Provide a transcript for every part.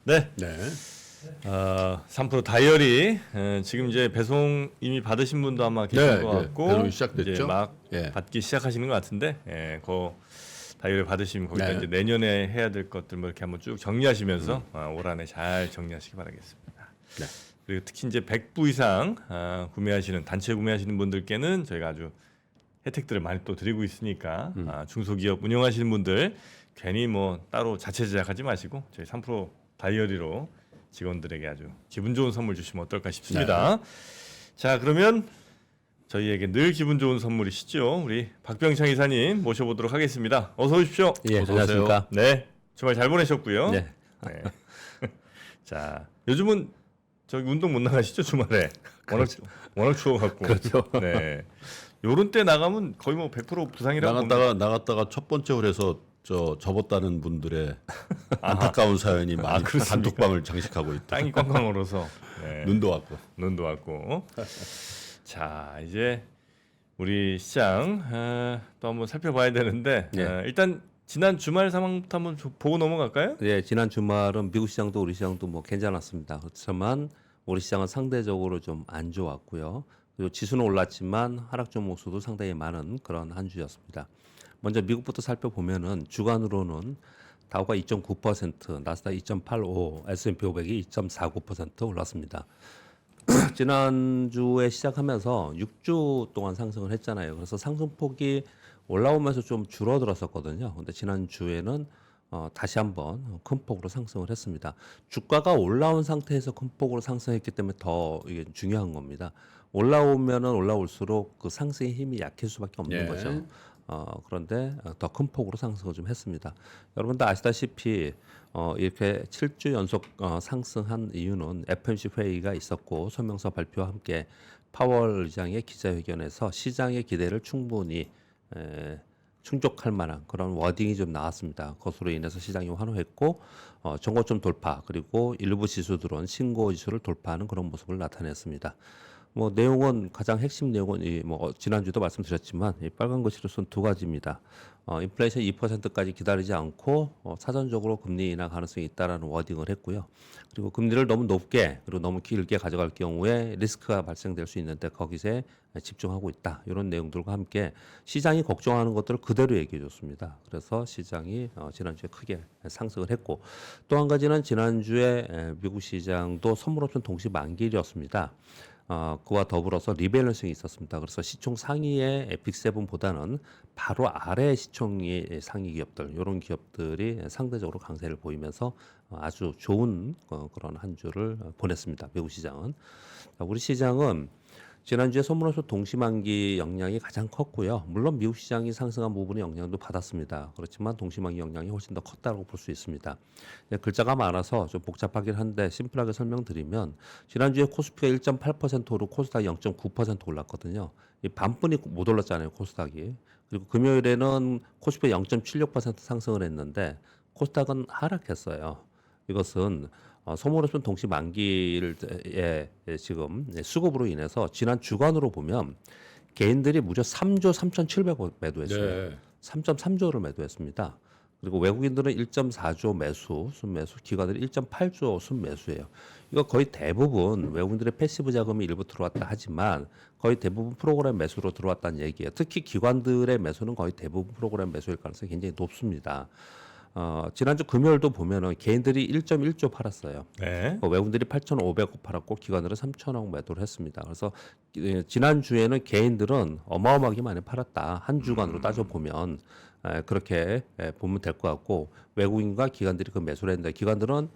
네. 네. 3프로 다이어리 지금 이제 배송 이미 받으신 분도 아마 계실 것 같고 배송이 시작됐죠. 이제 막 예. 받기 시작하시는 것 같은데 그 다이어리 받으시면 거기다 네. 이제 내년에 해야 될 것들 뭐 이렇게 한번 쭉 정리하시면서 올 한해 잘 정리하시기 바라겠습니다. 네. 그리고 특히 이제 100부 이상 구매하시는 단체 구매하시는 분들께는 저희가 아주 혜택들을 많이 또 드리고 있으니까 중소기업 운영하시는 분들 괜히 뭐 따로 자체 제작하지 마시고 저희 3프로 다이어리로 직원들에게 아주 기분 좋은 선물 주시면 어떨까 싶습니다. 자, 그러면 저희에게 늘 기분 좋은 선물이시죠. 우리 박병창 이사님 모셔보도록 하겠습니다. 어서 오십시오. 예, 어서 오세요. 안녕하십니까. 네, 주말 잘 보내셨고요. 네. 네. 자, 요즘은 저기 운동 못 나가시죠 주말에? 워낙 추워갖고. 그렇죠. 네. 요런 때 나가면 거의 뭐 100% 부상이라고 나갔다가 첫 번째 홀에서 접었다는 분들의 안타까운 사연이 많이 그렇습니까? 단톡방을 장식하고 있다. 땅이 꽝꽝 얼어서 네. 눈도 왔고. 눈도 왔고. 자, 이제 우리 시장 또 한번 살펴봐야 되는데 예. 일단 지난 주말 상황부터 한번 보고 넘어갈까요? 예, 지난 주말은 미국 시장도 우리 시장도 뭐 괜찮았습니다. 그렇지만 우리 시장은 상대적으로 좀 안 좋았고요. 그리고 지수는 올랐지만 하락 종목 수도 상당히 많은 그런 한 주였습니다. 먼저 미국부터 살펴보면은 주간으로는 다우가 2.9%, 나스닥 2.85, S&P 500이 2.49% 올랐습니다. 지난주에 시작하면서 6주 동안 상승을 했잖아요. 그래서 상승폭이 올라오면서 좀 줄어들었었거든요. 근데 지난주에는 다시 한번 큰 폭으로 상승을 했습니다. 주가가 올라온 상태에서 큰 폭으로 상승했기 때문에 더 이게 중요한 겁니다. 올라오면은 올라올수록 그 상승의 힘이 약해질 수밖에 없는 예. 거죠. 그런데 더 큰 폭으로 상승을 좀 했습니다. 여러분들 아시다시피 이렇게 7주 연속 상승한 이유는 FOMC 회의가 있었고 설명서 발표와 함께 파월 의장의 기자회견에서 시장의 기대를 충분히 충족할 만한 그런 워딩이 좀 나왔습니다. 그것으로 인해서 시장이 환호했고 정고점 돌파 그리고 일부 지수들은 신고 지수를 돌파하는 그런 모습을 나타냈습니다. 뭐 내용은 가장 핵심 내용은 지난주도 말씀드렸지만 이 빨간 글씨로 쓴 두 가지입니다. 인플레이션 2%까지 기다리지 않고 사전적으로 금리 인하 가능성이 있다라는 워딩을 했고요. 그리고 금리를 너무 높게 그리고 너무 길게 가져갈 경우에 리스크가 발생될 수 있는데 거기에 집중하고 있다. 이런 내용들과 함께 시장이 걱정하는 것들을 그대로 얘기해 줬습니다. 그래서 시장이 지난주에 크게 상승을 했고 또 한 가지는 지난주에 미국 시장도 선물 옵션 동시 만기일이었습니다. 그와 더불어서 리밸런싱이 있었습니다. 그래서 시총 상위의 에픽7보다는 바로 아래 시총의 상위 기업들, 이런 기업들이 상대적으로 강세를 보이면서 아주 좋은 그런 한 주를 보냈습니다. 미국 시장은. 우리 시장은 지난주에 선물옵션 동시만기 영향이 가장 컸고요. 물론 미국 시장이 상승한 부분의 영향도 받았습니다. 그렇지만 동시만기 영향이 훨씬 더 컸다고 볼 수 있습니다. 글자가 많아서 좀 복잡하긴 한데 심플하게 설명드리면 지난주에 코스피가 1.8% 오르고 코스닥이 0.9% 올랐거든요. 이 반뿐이 못 올랐잖아요, 코스닥이. 그리고 금요일에는 코스피가 0.76% 상승을 했는데 코스닥은 하락했어요. 이것은 선물옵션 동시 만기를 지금 수급으로 인해서 지난 주간으로 보면 개인들이 무려 3조 3,700억 매도했어요. 네. 3.3조를 매도했습니다. 그리고 외국인들은 1.4조 매수, 순매수, 기관들이 1.8조 순매수예요. 이거 거의 대부분 외국인들의 패시브 자금이 일부 들어왔다 하지만 거의 대부분 프로그램 매수로 들어왔다는 얘기예요. 특히 기관들의 매수는 거의 대부분 프로그램 매수일 가능성이 굉장히 높습니다. 지난주 금요일도 보면은 개인들이 1.1조 팔았어요. 네. 외국인들이 8,500억 팔았고 기관들은 3,000억 매도를 했습니다. 그래서 지난주에는 개인들은 어마어마하게 많이 팔았다. 한 주간으로 따져보면 그렇게 보면 될 것 같고 외국인과 기관들이 그 매수를 했는데 기관들은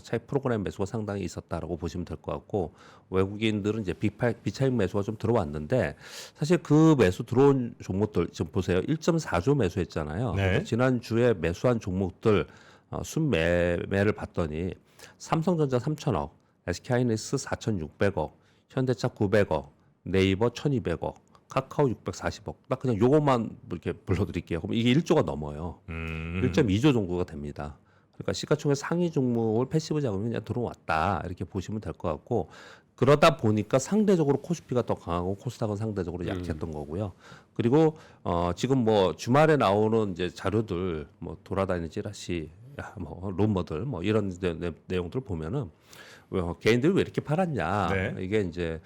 차익 프로그램 매수가 상당히 있었다라고 보시면 될 것 같고 외국인들은 이제 비차익 매수가 좀 들어왔는데 사실 그 매수 들어온 종목들 지금 보세요. 1.4조 매수했잖아요. 네. 지난주에 매수한 종목들 순매매를 봤더니 삼성전자 3,000억, SK하이닉스 4,600억, 현대차 900억, 네이버 1,200억, 카카오 640억. 딱 그냥 요것만 이렇게 불러드릴게요. 그럼 이게 1조가 넘어요. 1.2조 정도가 됩니다. 그러니까 시가총액 상위 종목을 패시브 자금이 그냥 들어왔다 이렇게 보시면 될 것 같고 그러다 보니까 상대적으로 코스피가 더 강하고 코스닥은 상대적으로 약했던 거고요. 그리고 지금 뭐 주말에 나오는 이제 자료들 뭐 돌아다니는 찌라시 뭐 루머들 뭐 이런 내용들을 보면은 개인들이 왜 이렇게 팔았냐 네. 이게 이제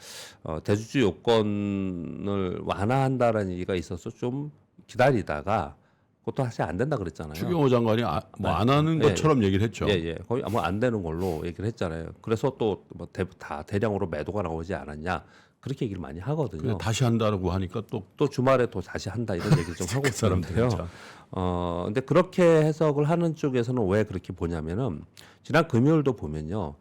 대주주 요건을 완화한다라는 얘기가 있어서 좀 기다리다가 그것도 사실 안 된다 그랬잖아요. 추경호 장관이 뭐 안 하는 것처럼 얘기를 했죠. 예. 거의 뭐 안 되는 걸로 얘기를 했잖아요. 그래서 또 뭐 다 대량으로 매도가 나오지 않았냐 그렇게 얘기를 많이 하거든요. 근데 다시 한다고 하니까 또 주말에 또 다시 한다 이런 얘기를 좀 하고 있었는데요. 참. 근데 그렇게 해석을 하는 쪽에서는 왜 그렇게 보냐면은 지난 금요일도 보면요.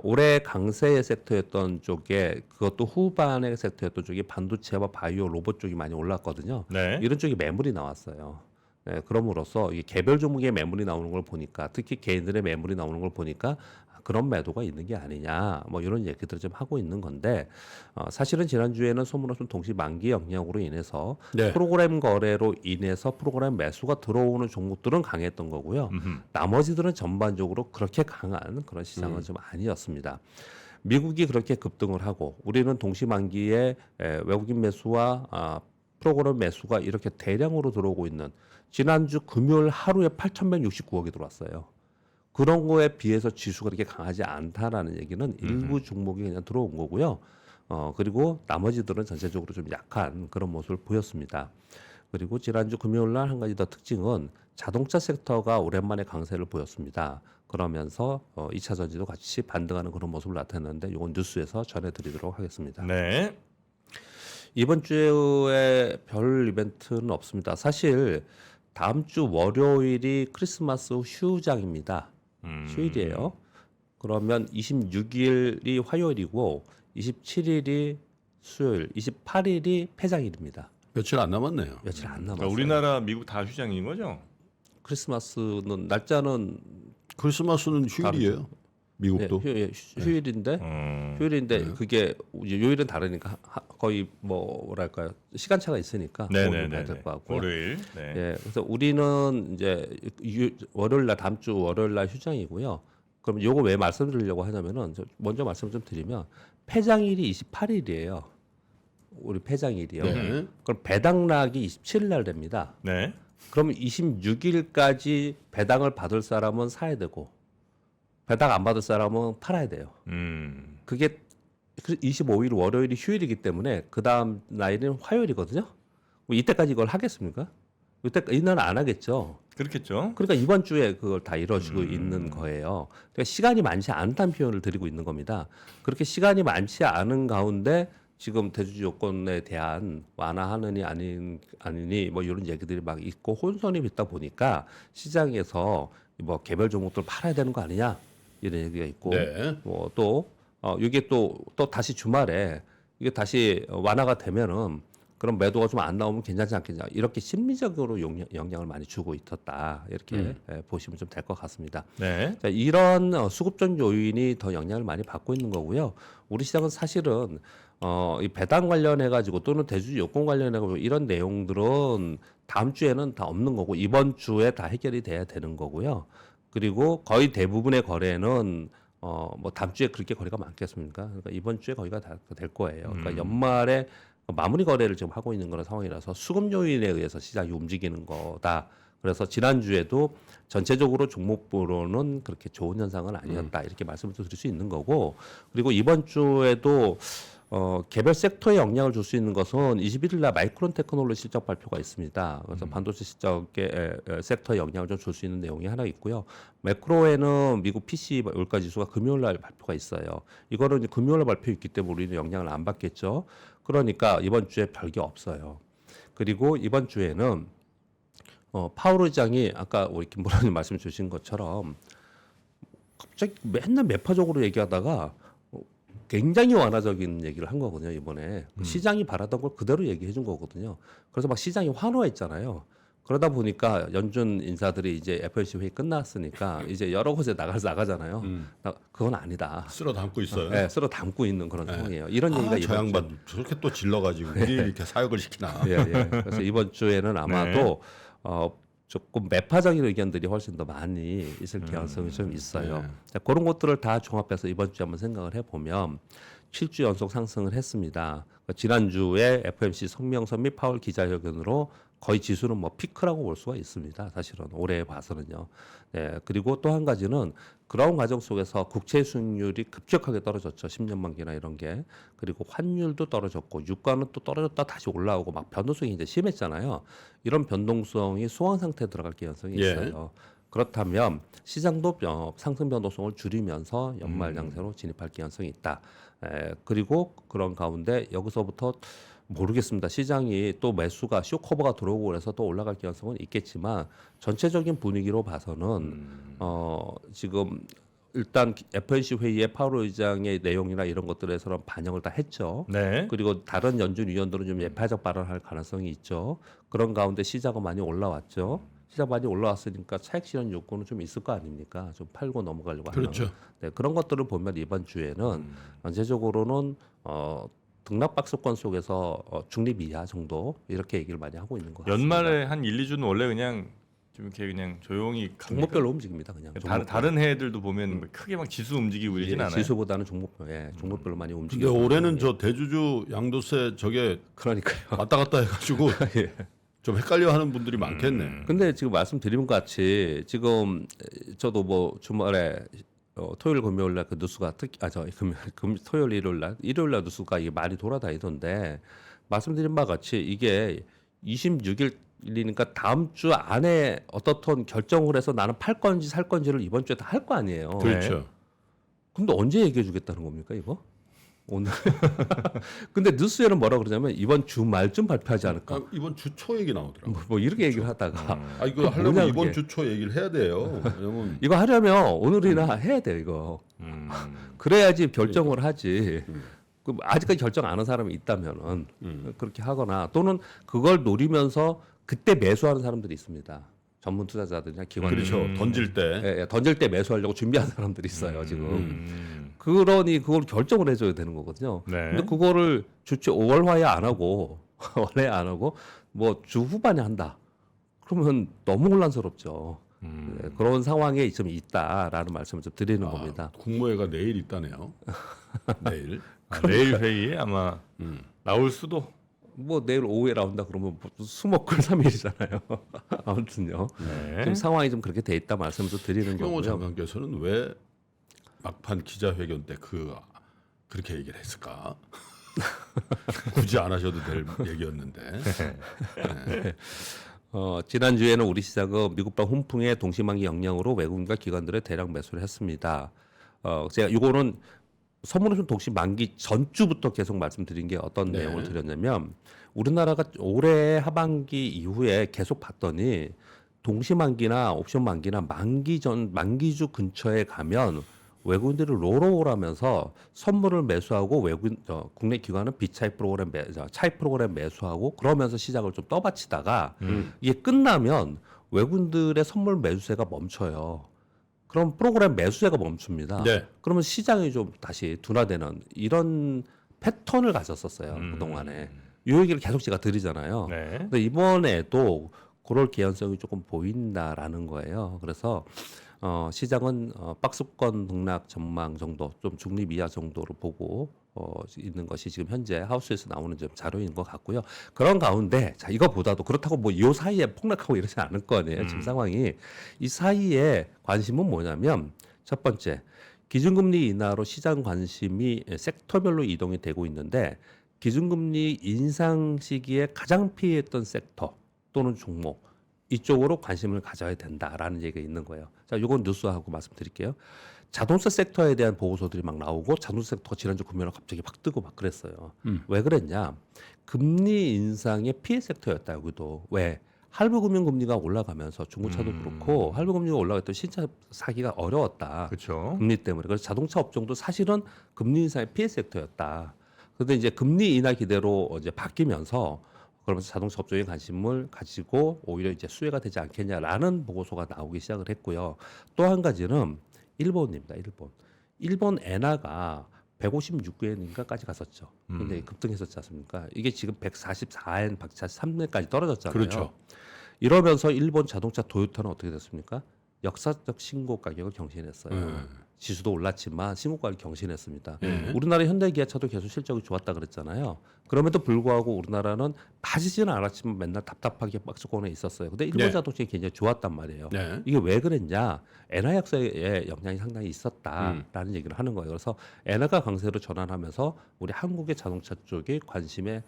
올해 강세의 섹터였던 쪽에 그것도 후반의 섹터였던 쪽이 반도체와 바이오 로봇 쪽이 많이 올랐거든요. 네. 이런 쪽이 매물이 나왔어요. 네, 그럼으로써 이 개별 종목의 매물이 나오는 걸 보니까 특히 개인들의 매물이 나오는 걸 보니까 그런 매도가 있는 게 아니냐 뭐 이런 얘기들을 좀 하고 있는 건데 사실은 지난주에는 소문없은 동시 만기 영향으로 인해서 네. 프로그램 거래로 인해서 프로그램 매수가 들어오는 종목들은 강했던 거고요. 나머지들은 전반적으로 그렇게 강한 그런 시장은 좀 아니었습니다. 미국이 그렇게 급등을 하고 우리는 동시 만기에 외국인 매수와 프로그램 매수가 이렇게 대량으로 들어오고 있는 지난주 금요일 하루에 8,169억이 들어왔어요. 그런 거에 비해서 지수가 그렇게 강하지 않다라는 얘기는 일부 종목이 그냥 들어온 거고요. 그리고 나머지들은 전체적으로 좀 약한 그런 모습을 보였습니다. 그리고 지난주 금요일 날 한 가지 더 특징은 자동차 섹터가 오랜만에 강세를 보였습니다. 그러면서 2차 전지도 같이 반등하는 그런 모습을 나타냈는데 이건 뉴스에서 전해드리도록 하겠습니다. 네. 이번 주에 별 이벤트는 없습니다. 사실 다음 주 월요일이 크리스마스 휴장입니다. 휴일이에요. 그러면 26일이 화요일이고 27일이 수요일, 28일이 폐장일입니다. 며칠 안 남았네요. 며칠 안 남았어요. 그러니까 우리나라, 미국 다 휴장인 거죠? 크리스마스는 날짜는 크리스마스는 휴일이에요. 미국도. 휴일인데 휴일인데 그게 요일은 다르니까 거의 뭐랄까요 시간차가 있으니까 네네네. 해야 될 것 같고요. 월요일. 네. 예, 그래서 우리는 이제 월요일 날 다음 주 월요일 날 휴장이고요. 그럼 요거 왜 말씀드리려고 하냐면은 먼저 말씀 좀 드리면 폐장일이 28일이에요. 우리 폐장일이요. 네. 그럼 배당락이 27일 날 됩니다. 네. 그러면 26일까지 배당을 받을 사람은 사야 되고 배당 안 받을 사람은 팔아야 돼요. 그게 25일 월요일이 휴일이기 때문에 그 다음 날은 화요일이거든요. 뭐 이때까지 이걸 하겠습니까? 이날은 안 하겠죠. 그렇겠죠. 그러니까 이번 주에 그걸 다 이루어지고 있는 거예요. 그러니까 시간이 많지 않다는 표현을 드리고 있는 겁니다. 그렇게 시간이 많지 않은 가운데 지금 대주주 요건에 대한 완화하느니 아니니 뭐 이런 얘기들이 막 있고 혼선이 있다 보니까 시장에서 뭐 개별 종목들 팔아야 되는 거 아니냐 이런 얘기가 있고 네. 뭐 또 이게 또 다시 주말에 이게 다시 완화가 되면은 그럼 매도가 좀 안 나오면 괜찮지 않겠냐 이렇게 심리적으로 영향을 많이 주고 있었다 이렇게 보시면 좀 될 것 같습니다. 네. 자, 이런 수급적 요인이 더 영향을 많이 받고 있는 거고요. 우리 시장은 사실은 이 배당 관련해 가지고 또는 대주주 요건 관련해 가지고 이런 내용들은 다음 주에는 다 없는 거고 이번 주에 다 해결이 돼야 되는 거고요. 그리고 거의 대부분의 거래는 뭐 다음 주에 그렇게 거래가 많겠습니까? 그러니까 이번 주에 거의가 다 될 거예요. 그러니까 연말에 마무리 거래를 지금 하고 있는 그런 상황이라서 수급 요인에 의해서 시장이 움직이는 거다. 그래서 지난주에도 전체적으로 종목부로는 그렇게 좋은 현상은 아니었다. 이렇게 말씀을 드릴 수 있는 거고. 그리고 이번 주에도 개별 섹터에 영향을 줄 수 있는 것은 21일 날 마이크론 테크놀로지 실적 발표가 있습니다. 그래서 반도체 실적에 섹터에 영향을 좀 줄 수 있는 내용이 하나 있고요. 매크로에는 미국 PC 물가 지수가 금요일 날 발표가 있어요. 이거는 이제 금요일 날 발표 있기 때문에 우리는 영향을 안 받겠죠. 그러니까 이번 주에 별게 없어요. 그리고 이번 주에는 파월 의장이 아까 우리 김보라님 말씀 주신 것처럼 갑자기 맨날 매파적으로 얘기하다가 굉장히 완화적인 얘기를 한 거거든요 이번에 시장이 바라던 걸 그대로 얘기해 준 거거든요. 그래서 막 시장이 환호했잖아요. 그러다 보니까 연준 인사들이 이제 FOMC 회의 끝났으니까 이제 여러 곳에 나가잖아요. 그건 아니다. 쓸어 담고 있어요. 네, 쓸어 담고 있는 그런 상황이에요. 이런 얘기가 저 이번 양반 저렇게 또 질러가지고 우리 이렇게 사역을 시키나. 예. 그래서 이번 주에는 아마도 조금 매파적인 의견들이 훨씬 더 많이 있을 가능성이 좀 있어요. 네. 자, 그런 것들을 다 종합해서 이번 주에 한번 생각을 해보면 7주 연속 상승을 했습니다. 지난주에 FMC 성명선 및 파월 기자회견으로 거의 지수는 뭐 피크라고 볼 수가 있습니다. 사실은 올해 봐서는요. 네, 그리고 또 한 가지는 그런 과정 속에서 국채 수익률이 급격하게 떨어졌죠. 10년 만기나 이런 게. 그리고 환율도 떨어졌고 유가는 또 떨어졌다 다시 올라오고 막 변동성이 이제 심했잖아요. 이런 변동성이 소강 상태에 들어갈 가능성이 예. 있어요. 그렇다면 시장도 상승 변동성을 줄이면서 연말 양세로 진입할 가능성이 있다. 그리고 그런 가운데 여기서부터 모르겠습니다. 시장이 또 매수가 쇼커버가 들어오고 그래서 또 올라갈 가능성은 있겠지만 전체적인 분위기로 봐서는 지금 일단 FOMC 회의의 파월 의장의 내용이나 이런 것들에서는 반영을 다 했죠. 네. 그리고 다른 연준 위원들은 좀 예파적 발언할 가능성이 있죠. 그런 가운데 시장은 많이 올라왔죠. 시장 많이 올라왔으니까 차익 실현 욕구는 좀 있을 거 아닙니까? 좀 팔고 넘어가려고 하는. 그렇죠. 네, 그런 것들을 보면 이번 주에는 전체적으로는 등락 박스권 속에서 중립 이하 정도 이렇게 얘기를 많이 하고 있는 것 같습니다. 연말에 한 1, 2주는 원래 그냥 좀 이렇게 그냥 조용히 갑니까? 종목별로 움직입니다. 그냥 다른 해들도 보면 뭐 크게 막 지수 움직이고 이러진 않아요. 지수보다는 종목별로 많이 근데 움직여요. 올해는 저 대주주 양도세 저게 그러니까요. 왔다 갔다 해가지고 예. 좀 헷갈려하는 분들이 많겠네. 근데 지금 말씀드린 것 같이 지금 저도 뭐 주말에 토요일 금요일 날그 뉴스가 토요일 일요일 날 뉴스가 이게 많이 돌아다니던데 말씀드린 바와 같이 이게 26일이니까 다음 주 안에 어떻든 결정을 해서 나는 팔 건지 살 건지를 이번 주에 다 할 거 아니에요. 그렇죠. 근데 언제 얘기해 주겠다는 겁니까 이거? 오늘. 근데 뉴스에는 뭐라 그러냐면 이번 주말쯤 발표하지 않을까? 이번 주 초 얘기 나오더라고. 뭐 이렇게 얘기를 하다가 이거 하려면 뭐냐, 이번 그게. 주 초 얘기를 해야 돼요. 왜냐면 이거 하려면 오늘이나 해야 돼요 이거. 그래야지 결정을 하지. 그 아직까지 결정 안 한 사람이 있다면은 그렇게 하거나 또는 그걸 노리면서 그때 매수하는 사람들이 있습니다. 전문 투자자들이나 기관들. 그렇죠. 던질 때. 예, 던질 때 매수하려고 준비한 사람들이 있어요 지금. 그러니 그걸 결정을 해줘야 되는 거거든요. 네. 근데 그거를 주초 5월화에 안 하고 원래 안 하고 뭐 주 후반에 한다. 그러면 너무 혼란스럽죠. 네, 그런 상황에 좀 있다라는 말씀을 좀 드리는 겁니다. 국무회가 내일 있다네요. 내일. 내일 회의에 아마 나올 수도. 뭐 내일 오후에 나온다 그러면 뭐 수목금 3일이잖아요. 아무튼요. 네. 지금 상황이 좀 그렇게 돼 있다 말씀을 좀 드리는 추경호 거고요. 장관께서는 왜 막판 기자회견 때 그렇게 얘기를 했을까? 굳이 안 하셔도 될 얘기였는데. 지난주에는 우리 시장은 미국발 훈풍의 동시만기 영향으로 외국인과 기관들의 대량 매수를 했습니다. 제가 이거는 선물은 동시 만기 전주부터 계속 말씀드린 게 어떤 네. 내용을 드렸냐면 우리나라가 올해 하반기 이후에 계속 봤더니 동시 만기나 옵션 만기나 만기주 근처에 가면 외국인들이 롤오버하면서 선물을 매수하고 국내 기관은 비차익 프로그램 차익 프로그램 매수하고 그러면서 시장을 좀 떠받치다가 이게 끝나면 외국인들의 선물 매수세가 멈춰요. 그럼 프로그램 매수세가 멈춥니다. 네. 그러면 시장이 좀 다시 둔화되는 이런 패턴을 가졌었어요. 그동안에. 이 얘기를 계속 제가 드리잖아요. 네. 근데 이번에도 그럴 개연성이 조금 보인다라는 거예요. 그래서 시장은 박스권 등락 전망 정도, 좀 중립 이하 정도로 보고 있는 것이 지금 현재 하우스에서 나오는 좀 자료인 것 같고요. 그런 가운데 자 이거보다도 그렇다고 뭐 이 사이에 폭락하고 이러지 않을 거 아니에요. 지금 상황이 이 사이에 관심은 뭐냐면 첫 번째 기준금리 인하로 시장 관심이 섹터별로 이동이 되고 있는데 기준금리 인상 시기에 가장 피해했던 섹터 또는 종목 이쪽으로 관심을 가져야 된다라는 얘기가 있는 거예요. 자, 이건 뉴스하고 말씀드릴게요. 자동차 섹터에 대한 보고서들이 막 나오고 자동차 섹터가 지난주 금요일에 갑자기 막 뜨고 막 그랬어요. 왜 그랬냐? 금리 인상의 피해 섹터였다 여기도. 왜? 할부금융금리가 올라가면서 중고차도 그렇고 할부금리가 올라갔더니 신차 사기가 어려웠다. 그렇죠. 금리 때문에. 그래서 자동차 업종도 사실은 금리 인상의 피해 섹터였다. 그런데 이제 금리 인하 기대로 이제 바뀌면서 그러면서 자동차 업종에 관심을 가지고 오히려 이제 수혜가 되지 않겠냐라는 보고서가 나오기 시작을 했고요. 또 한 가지는 일본입니다. 일본 엔화가 156엔인가까지 갔었죠. 근데 급등했었지 않습니까? 이게 지금 144엔, 143엔까지 떨어졌잖아요. 그렇죠. 이러면서 일본 자동차 도요타는 어떻게 됐습니까? 역사적 신고 가격을 경신했어요. 지수도 올랐지만 신고가를 경신했습니다. 예. 우리나라 현대기아차도 계속 실적이 좋았다 그랬잖아요. 그럼에도 불구하고 우리나라는 빠지지는 않았지만 맨날 답답하게 박스권에 있었어요. 근데 일본 네. 자동차가 굉장히 좋았단 말이에요. 네. 이게 왜 그랬냐? 엔화 약세의 영향이 상당히 있었다라는 얘기를 하는 거예요. 그래서 엔화가 강세로 전환하면서 우리 한국의 자동차 쪽이 관심으로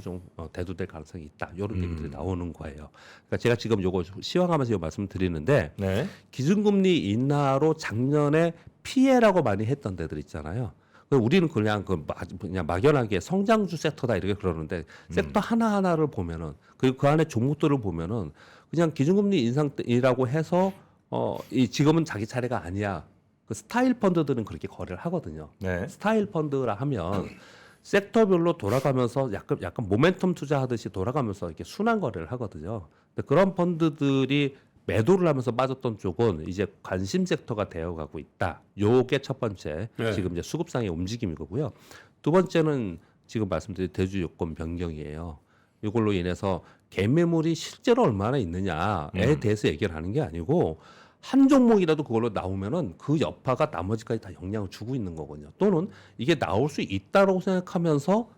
좀 대두될 가능성이 있다. 이런 얘기들이 나오는 거예요. 그러니까 제가 지금 요거 시황하면서 요 말씀드리는데 네. 기준금리 인하로 작년에 피해라고 많이 했던 데들 있잖아요. 우리는 그냥 그냥 막연하게 성장주 섹터다 이렇게 그러는데 섹터 하나 하나를 보면은 그리고 그 안에 종목들을 보면은 그냥 기준금리 인상이라고 해서 이 지금은 자기 차례가 아니야. 그 스타일 펀드들은 그렇게 거래를 하거든요. 네. 스타일 펀드라 하면 섹터별로 돌아가면서 약간 모멘텀 투자하듯이 돌아가면서 이렇게 순환 거래를 하거든요. 근데 그런 펀드들이 매도를 하면서 빠졌던 쪽은 이제 관심 섹터가 되어가고 있다. 요게 첫 번째 네. 지금 이제 수급상의 움직임이고요. 두 번째는 지금 말씀드린 대주 요건 변경이에요. 이걸로 인해서 개매물이 실제로 얼마나 있느냐에 대해서 얘기를 하는 게 아니고 한 종목이라도 그걸로 나오면은 그 여파가 나머지까지 다 영향을 주고 있는 거거든요. 또는 이게 나올 수 있다라고 생각하면서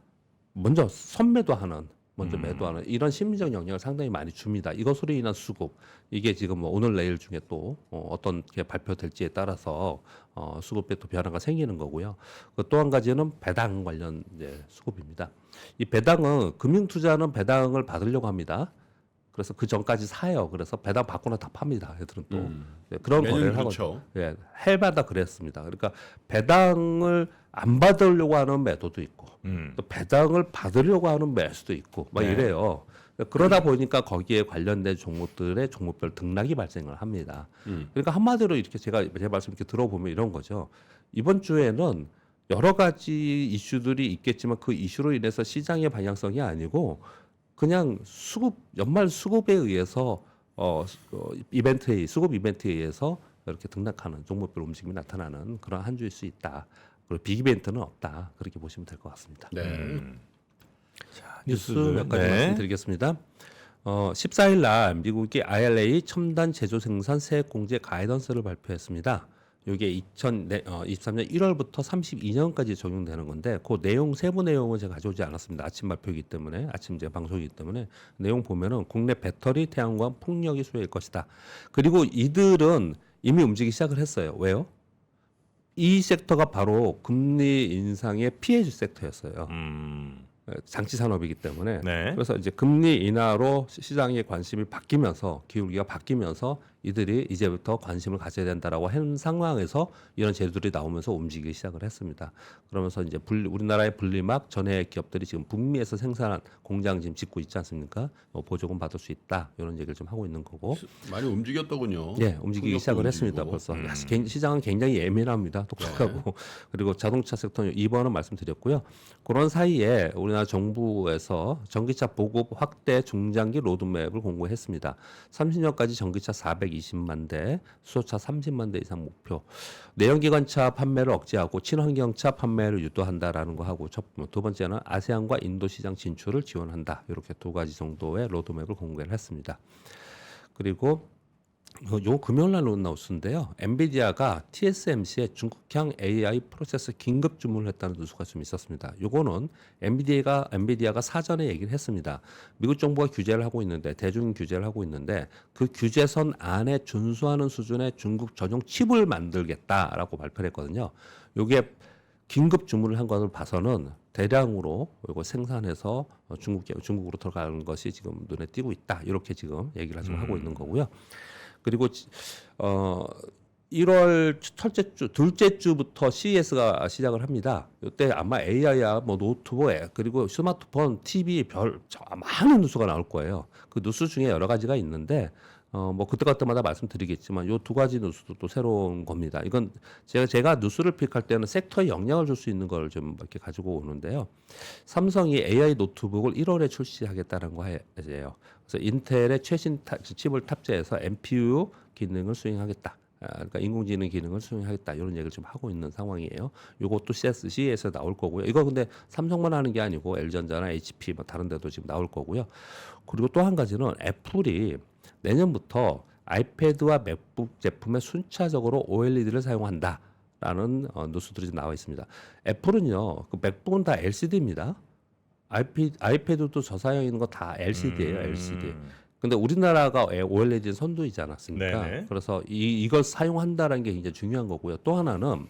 먼저 선매도하는 먼저 매도하는 이런 심리적 영향을 상당히 많이 줍니다. 이것으로 인한 수급 이게 지금 뭐 오늘 내일 중에 또 어떤 게 발표될지에 따라서 수급에 또 변화가 생기는 거고요. 또 한 가지는 배당 관련 이제 수급입니다. 이 배당은 금융투자는 배당을 받으려고 합니다. 그래서 그 전까지 사요. 그래서 배당 받거나 다 팝니다. 애들은 또 네, 그런 매년 거래를 그렇죠. 하고 예, 해마다 그랬습니다. 그러니까 배당을 안 받으려고 하는 매도도 있고 또 배당을 받으려고 하는 매수도 있고 막 네. 이래요. 그러다 보니까 거기에 관련된 종목들의 종목별 등락이 발생을 합니다. 그러니까 한마디로 이렇게 제 말씀 이렇게 들어보면 이런 거죠. 이번 주에는 여러 가지 이슈들이 있겠지만 그 이슈로 인해서 시장의 방향성이 아니고 그냥 연말 수급에 의해서 수급 이벤트에 의해서 이렇게 등락하는 종목별 움직임이 나타나는 그런 한 주일 수 있다. 그리고 빅 이벤트는 없다. 그렇게 보시면 될 것 같습니다. 네. 뉴스 뉴스들. 몇 가지 네. 말씀드리겠습니다. 14일 날 미국이 IRA 첨단 제조 생산 세액 공제 가이던스를 발표했습니다. 이게 2023년 1월부터 32년까지 적용되는 건데 그 내용 세부 내용은 제가 가져오지 않았습니다. 아침 발표이기 때문에 아침 제 방송이기 때문에 내용 보면은 국내 배터리 태양광 풍력이 수요일 것이다. 그리고 이들은 이미 움직이기 시작을 했어요. 왜요? 이 섹터가 바로 금리 인상의 피해주 섹터였어요. 장치 산업이기 때문에 네. 그래서 이제 금리 인하로 시장의 관심이 바뀌면서 기울기가 바뀌면서 이들이 이제부터 관심을 가져야 된다라고 한 상황에서 이런 제도들이 나오면서 움직이기 시작을 했습니다. 그러면서 이제 우리나라의 분리막 전해 기업들이 지금 북미에서 생산한 공장 지금 짓고 있지 않습니까? 보조금 받을 수 있다 이런 얘기를 좀 하고 있는 거고. 많이 움직였더군요. 예, 움직이기 시작을 했습니다. 움직이고. 벌써 시장은 굉장히 예민합니다. 똑똑하고 그리고 자동차 섹터 2번은 말씀드렸고요. 그런 사이에 우리나라 정부에서 전기차 보급 확대 중장기 로드맵을 공고했습니다. 30년까지 전기차 420만 대, 수소차 30만 대 이상 목표. 내연기관차 판매를 억제하고 친환경차 판매를 유도한다라는 거 하고 두 번째는 아세안과 인도 시장 진출을 지원한다. 이렇게 두 가지 정도의 로드맵을 공개를 했습니다. 그리고 요 금요일 날 나온 뉴스인데요. 엔비디아가 TSMC에 중국향 AI 프로세서 긴급 주문을 했다는 뉴스가 좀 있었습니다. 요거는 엔비디아가 사전에 얘기를 했습니다. 미국 정부가 규제를 하고 있는데 대중 규제를 하고 있는데 그 규제선 안에 준수하는 수준의 중국 전용 칩을 만들겠다라고 발표를 했거든요. 요게 긴급 주문을 한 것을 봐서는 대량으로 이거 생산해서 중국으로 들어가는 것이 지금 눈에 띄고 있다. 이렇게 지금 얘기를 지금 하고 있는 거고요. 그리고 1월 둘째 주부터 CES가 시작을 합니다. 이때 아마 AI야, 뭐 노트북, 그리고 스마트폰, TV 많은 뉴스가 나올 거예요. 그 뉴스 중에 여러 가지가 있는데 뭐 그때마다 말씀드리겠지만 요 두 가지 뉴스도 또 새로운 겁니다. 이건 제가 뉴스를 픽할 때는 섹터에 영향을 줄 수 있는 걸 좀 이렇게 가지고 오는데요. 삼성이 AI 노트북을 1월에 출시하겠다는 거예요. 그래서 인텔의 최신 칩을 탑재해서 NPU 기능을 수행하겠다. 그러니까 인공지능 기능을 수행하겠다 이런 얘기를 좀 하고 있는 상황이에요. 이것도 CES에 나올 거고요. 이거 근데 삼성만 하는 게 아니고 LG전자나 HP 뭐 다른 데도 지금 나올 거고요. 그리고 또 한 가지는 애플이 내년부터 아이패드와 맥북 제품에 순차적으로 OLED를 사용한다라는 뉴스들이 좀 나와 있습니다. 애플은요, 그 맥북은 다 LCD입니다. 아이패드도 저사양 있는 거 다 LCD예요, LCD. 근데 우리나라가 OLED 선두이지 않았습니까? 네네. 그래서 이걸 사용한다라는 게 굉장히 중요한 거고요. 또 하나는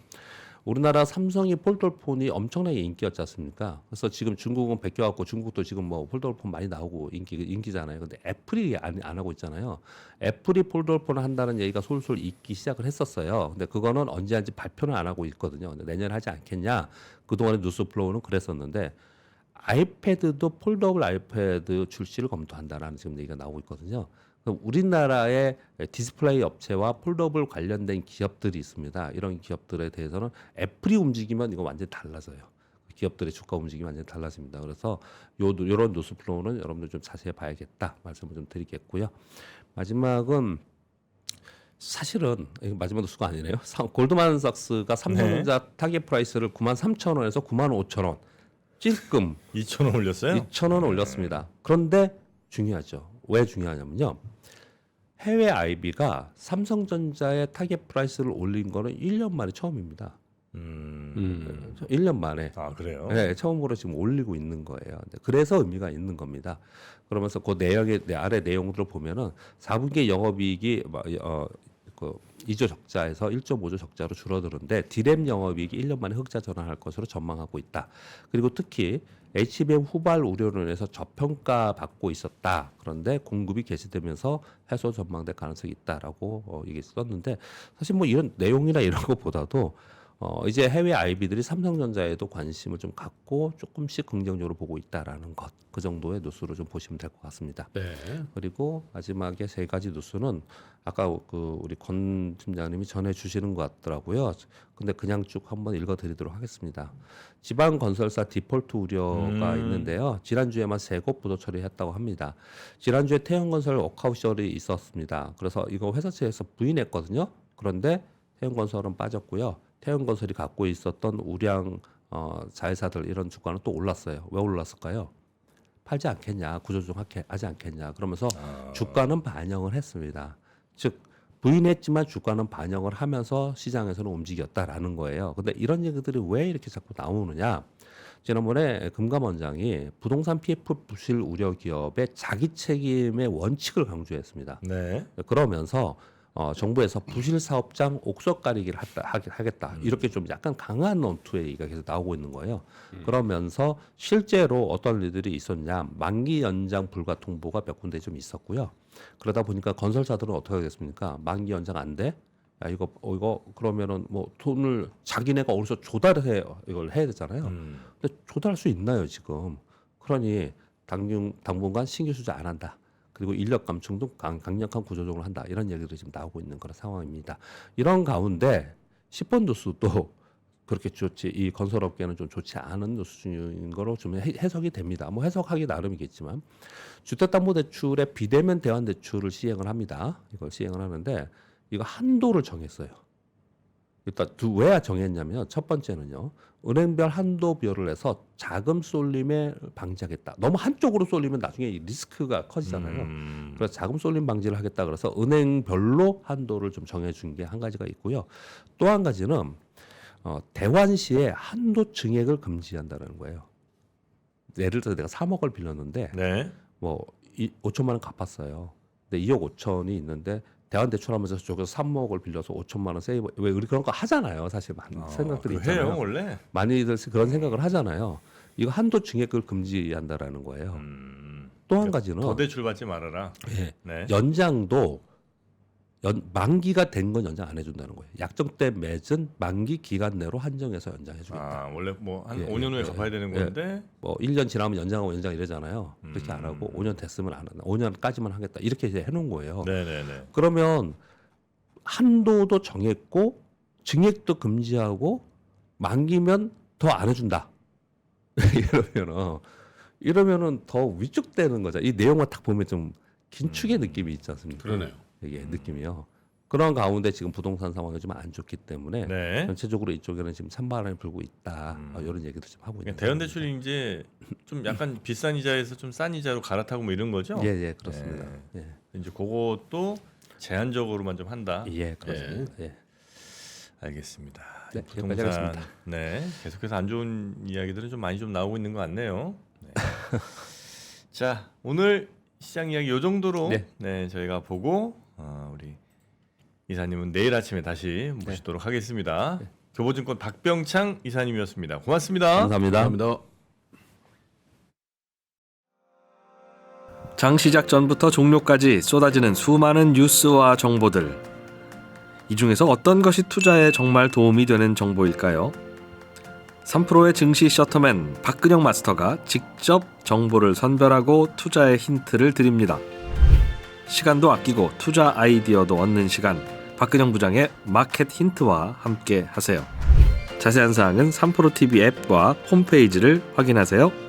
우리나라 삼성이 폴더폰이 엄청나게 인기였지 않습니까? 그래서 지금 중국은 베껴갖고 중국도 지금 뭐 폴더폰 많이 나오고 인기잖아요. 근데 애플이 안 하고 있잖아요. 애플이 폴더폰을 한다는 얘기가 솔솔 있기 시작을 했었어요. 근데 그거는 언제 한지 발표는 안 하고 있거든요. 근데 내년에 하지 않겠냐? 그동안의 뉴스 플로우는 그랬었는데 아이패드도 폴더블 아이패드 출시를 검토한다라는 지금 얘기가 나오고 있거든요. 그럼 우리나라의 디스플레이 업체와 폴더블 관련된 기업들이 있습니다. 이런 기업들에 대해서는 애플이 움직이면 이거 완전히 달라져요. 기업들의 주가 움직임이 완전히 달라집니다. 그래서 요런 뉴스 플로우는 여러분들 좀 자세히 봐야겠다 말씀을 좀 드리겠고요. 마지막은 사실은 마지막 뉴스가 아니네요. 골드만삭스가 삼성전자 타겟 프라이스를 93,000원에서 95,000원 찔끔 2,000원 올렸어요? 2,000원 올렸습니다. 그런데 중요하죠. 왜 중요하냐면요. 해외 IB가 삼성전자의 타겟 프라이스를 올린 거는 1년 만에 처음입니다. 1년 만에. 아 그래요? 네, 처음으로 지금 올리고 있는 거예요. 그래서 의미가 있는 겁니다. 그러면서 그 내용의 아래 내용들을 보면은 4분기 영업이익이 그 2조 적자에서 1.5조 적자로 줄어드는데 디램 영업이익이 1년 만에 흑자 전환할 것으로 전망하고 있다. 그리고 특히 HBM 후발 우려로 인해서 저평가 받고 있었다. 그런데 공급이 개시되면서 해소 전망될 가능성이 있다라고 이게 썼는데 사실 뭐 이런 내용이나 이런 것보다도 이제 해외 IB들이 삼성전자에도 관심을 좀 갖고 조금씩 긍정적으로 보고 있다라는 것. 그 정도의 뉴스로 좀 보시면 될 것 같습니다. 네. 그리고 마지막에 세 가지 뉴스는 아까 그 우리 권 팀장님이 전해 주시는 것 같더라고요. 근데 그냥 쭉 한번 읽어드리도록 하겠습니다. 지방 건설사 디폴트 우려가 있는데요. 지난주에만 3곳 부도 처리했다고 합니다. 지난주에 태형건설 워크아웃이 있었습니다. 그래서 이거 회사 측에서 부인했거든요. 그런데 태형건설은 빠졌고요. 태형건설이 갖고 있었던 우량 자회사들 이런 주가는 또 올랐어요. 왜 올랐을까요? 팔지 않겠냐, 구조조정하지 않겠냐. 그러면서 주가는 반영을 했습니다. 즉 부인했지만 주가는 반영을 하면서 시장에서는 움직였다라는 거예요. 근데 이런 얘기들이 왜 이렇게 자꾸 나오느냐? 지난번에 금감원장이 부동산 PF 부실 우려 기업의 자기 책임의 원칙을 강조했습니다. 네. 그러면서 정부에서 부실 사업장 옥석 가리기를 하겠다 이렇게 좀 약간 강한 논투의 얘기가 계속 나오고 있는 거예요. 그러면서 실제로 어떤 일들이 있었냐, 만기 연장 불가 통보가 몇 군데 좀 있었고요. 그러다 보니까 건설사들은 어떻게 하겠습니까? 만기 연장 안 돼? 야 이거 그러면은 뭐 돈을 자기네가 어디서 조달해 이걸 해야 되잖아요. 근데 조달할 수 있나요 지금? 그러니 당분간 신규 수주 안 한다. 그리고 인력 감축도 강력한 구조조정을 한다. 이런 얘기들이 지금 나오고 있는 그런 상황입니다. 이런 가운데 10번 뉴스도 그렇게 좋지, 이 건설업계는 좀 좋지 않은 뉴스 중인 거로 좀 해석이 됩니다. 뭐 해석하기 나름이겠지만 주택담보대출의 비대면 대환대출을 시행을 합니다. 이걸 시행을 하는데 이거 한도를 정했어요. 일단 왜 정했냐면 첫 번째는요. 은행별 한도별을 해서 자금 쏠림에 방지하겠다. 너무 한쪽으로 쏠리면 나중에 리스크가 커지잖아요. 그래서 자금 쏠림 방지를 하겠다. 그래서 은행별로 한도를 좀 정해준 게 한 가지가 있고요. 또 한 가지는 대환 시에 한도 증액을 금지한다는 거예요. 예를 들어서 내가 3억을 빌렸는데 네. 뭐 5천만 원 갚았어요. 근데 2억 5천이 있는데 대환대출하면서 저쪽에서 3억을 빌려서 5천만 원 세이브, 왜 우리 그런 거 하잖아요. 사실 많은 생각들이 그거 있잖아요. 해요 원래. 많이들 그런 생각을 하잖아요. 이거 한도 증액을 금지한다라는 거예요. 또 한 가지는 더 대출 받지 말아라. 예, 네. 연장도 만기가 된 건 연장 안 해준다는 거예요. 약정 때 맺은 만기 기간 내로 한정해서 연장해주겠다. 아 원래 뭐 한 예, 5년 후에 예, 갚아야 되는 예. 건데. 뭐 1년 지나면 연장하고 연장 이러잖아요. 그렇게 안 하고 5년 됐으면 안 한다. 5년까지만 하겠다. 이렇게 이제 해놓은 거예요. 네네네. 그러면 한도도 정했고 증액도 만기면 더 안 해준다. 이러면은 더 위축되는 거죠. 이 내용만 딱 보면 좀 긴축의 느낌이 있지 않습니까? 그러네요. 이게 느낌이요. 그런 가운데 지금 부동산 상황이 좀 안 좋기 때문에 네. 전체적으로 이쪽에는 지금 찬바람이 불고 있다. 이런 얘기도 좀 하고 있는. 대연 대출이 이제 좀 약간 비싼 이자에서 좀 싼 이자로 갈아타고 뭐 이런 거죠. 예, 그렇습니다. 예. 이제 그것도 제한적으로만 좀 한다. 예, 그렇습니다. 예. 알겠습니다. 네, 부동산 여기까지 하겠습니다. 네, 계속해서 안 좋은 이야기들은 좀 많이 좀 나오고 있는 것 같네요. 네. 자, 오늘 시장 이야기 요 정도로 네. 네, 저희가 보고 우리 이사님은 내일 아침에 다시 모시도록 하겠습니다. 교보증권 박병창 이사님이었습니다. 고맙습니다. 감사합니다. 감사합니다. 장 시작 전부터 종료까지 쏟아지는 수많은 뉴스와 정보들. 이 중에서 어떤 것이 투자에 정말 도움이 되는 정보일까요? 3프로의 증시 셔터맨 박근영 마스터가 직접 정보를 선별하고 투자의 힌트를 드립니다. 시간도 아끼고 투자 아이디어도 얻는 시간, 박근영 부장의 마켓 힌트와 함께 하세요. 자세한 사항은 3프로 TV 앱과 홈페이지를 확인하세요.